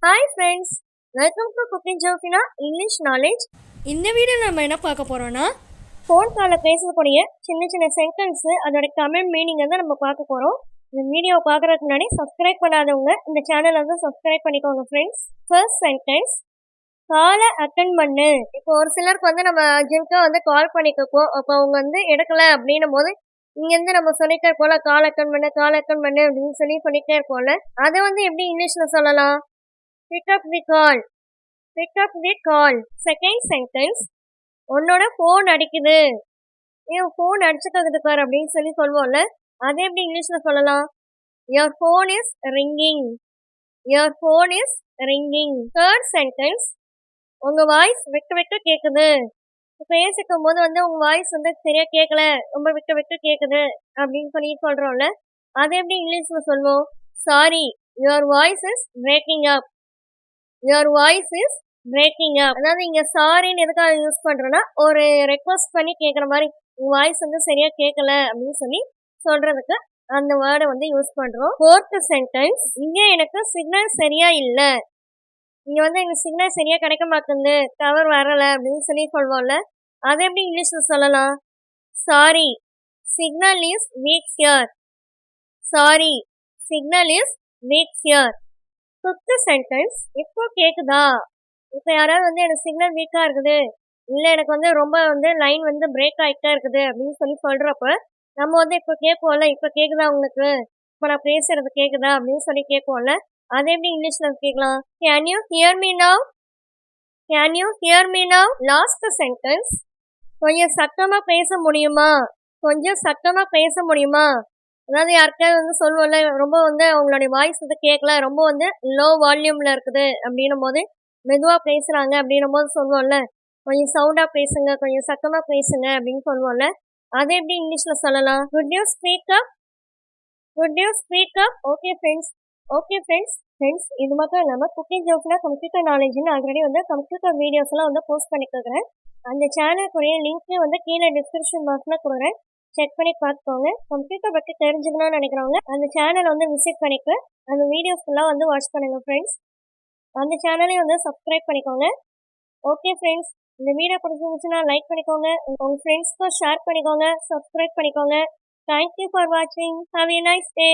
Hi friends, welcome to cooking Jofina English knowledge. இந்த video நம்ம என்ன பார்க்க போகிறோன்னா, ஃபோன் காலில் பேசக்கூடிய சின்ன சின்ன சென்டென்ஸு அதோட தமிழ் மீனிங் வந்து நம்ம பார்க்க போகிறோம். இந்த வீடியோவை பார்க்குறதுக்கு முன்னாடி சப்ஸ்கிரைப் பண்ணாதவங்க இந்த சேனலை வந்து சப்ஸ்கிரைப் பண்ணிக்கோங்க ஃப்ரெண்ட்ஸ். ஃபர்ஸ்ட் சென்டென்ஸ், காலை அட்டன் பண்ணு. இப்போ ஒரு சிலருக்கு வந்து நம்ம அர்ஜென்ட்டாக வந்து கால் பண்ணிக்கப்போ அப்போ அவங்க வந்து எடுக்கலை அப்படின்னும் போது இங்கேருந்து நம்ம சொல்லிட்டே இருப்போம்ல, கால் அட்டன் பண்ணு அப்படின்னு சொல்லிட்டே இருப்போம்ல. அதை வந்து எப்படி இங்கிலீஷில் சொல்லலாம்? Pick up the call. Pick up the call. Second sentence, உன்னோட ஃபோன் அடிக்குது. ஏன் ஃபோன் அடிச்சுட்டு பாரு அப்படின்னு சொல்லுவோம்ல, அதை எப்படி இங்கிலீஷில் சொல்லலாம்? Your phone is ringing. Your phone is ringing. Third sentence, உங்கள் வாய்ஸ் விட்டு விட்டு கேட்குது. பேசிக்கும் போது வந்து உங்கள் வாய்ஸ் வந்து சரியாக கேட்கல, ரொம்ப விட்டு விட்டு கேட்குது அப்படின்னு சொல்கிறோம்ல, அதை எப்படி இங்கிலீஷில் சொல்லுவோம்? Sorry, your voice is breaking up. Your voice is breaking up. அதாவது இங்கே சாரின்னு எதுக்காக யூஸ் பண்ணுறோன்னா, ஒரு ரெக்வஸ்ட் பண்ணி கேட்குற மாதிரி, உங்கள் வாய்ஸ் வந்து சரியாக கேட்கல அப்படின்னு சொல்கிறதுக்கு அந்த வேர்டை வந்து யூஸ் பண்ணுறோம். ஃபோர்த்து சென்டென்ஸ், இங்கே எனக்கு சிக்னல் சரியாக இல்லை. இங்கே வந்து எனக்கு சிக்னல் சரியாக கிடைக்க மாட்டேங்குது, டவர் வரலை அப்படின்னு சொல்லுவோம்ல, அதை எப்படி இங்கிலீஷில் சொல்லலாம்? Sorry, signal is weak here. Sorry, signal is weak here. Fifth sentence, இப்போ கேட்குதா? இப்போ யாராவது வந்து எனக்கு சிக்னல் வீக்காக இருக்குது, இல்லை எனக்கு வந்து ரொம்ப வந்து லைன் வந்து பிரேக் ஆகிட்டே இருக்குது அப்படின்னு சொல்கிறப்ப நம்ம வந்து இப்போ கேட்போம்ல, இப்போ கேட்குதா உங்களுக்கு, இப்போ நான் பேசுறது கேட்குதா அப்படின்னு கேட்போம்ல, அதை எப்படி இங்கிலீஷில் கேட்கலாம்? Can you hear me now? Can you hear me now? Last sentence, கொஞ்சம் சத்தமாக பேச முடியுமா? கொஞ்சம் சத்தமாக பேச முடியுமா? அதாவது யாருக்காவது வந்து சொல்லுவோம்ல, ரொம்ப வந்து அவங்களுடைய வாய்ஸ் வந்து கேட்கல, ரொம்ப வந்து லோ வால்யூமில் இருக்குது அப்படின்னும் போது, மெதுவாக பேசுகிறாங்க அப்படின்னும் போது சொல்லுவோம்ல, கொஞ்சம் சவுண்டாக பேசுங்க, கொஞ்சம் சத்தமாக பேசுங்க அப்படின்னு சொல்லுவோம்ல, அதை எப்படி இங்கிலீஷில் சொல்லலாம்? Good you speak up? Good you speak up? Okay friends, இது மட்டும் இல்லாமல் குக்கிங் ஜோஃபினா கம்ப்யூட்டர் நாலேஜ்னு ஆல்ரெடி வந்து கம்ப்யூட்டர் வீடியோஸ்லாம் வந்து போஸ்ட் பண்ணிக்கிறேன். அந்த சேனலுக்குரிய லிங்க்கு வந்து கீழே டிஸ்கிரிப்ஷன் பாக்ஸில் கொடுக்குறேன், செக் பண்ணி பார்த்துக்கோங்க. கம்ப்யூட்டர் பற்றி தெரிஞ்சுக்கணும்னு நினைக்கிறவங்க அந்த சேனலை வந்து விசிட் பண்ணிட்டு அந்த வீடியோஸ் ஃபுல்லாக வந்து வாட்ச் பண்ணுங்கள் ஃப்ரெண்ட்ஸ். அந்த சேனலையும் வந்து சப்ஸ்கிரைப் பண்ணிக்கோங்க. ஓகே ஃப்ரெண்ட்ஸ், இந்த வீடியோ பிடிச்சிருந்துச்சுன்னா லைக் பண்ணிக்கோங்க, உங்கள் ஃப்ரெண்ட்ஸ்க்கும் ஷேர் பண்ணிக்கோங்க, சப்ஸ்கிரைப் பண்ணிக்கோங்க. தேங்க்யூ ஃபார் வாட்சிங். Have a nice day.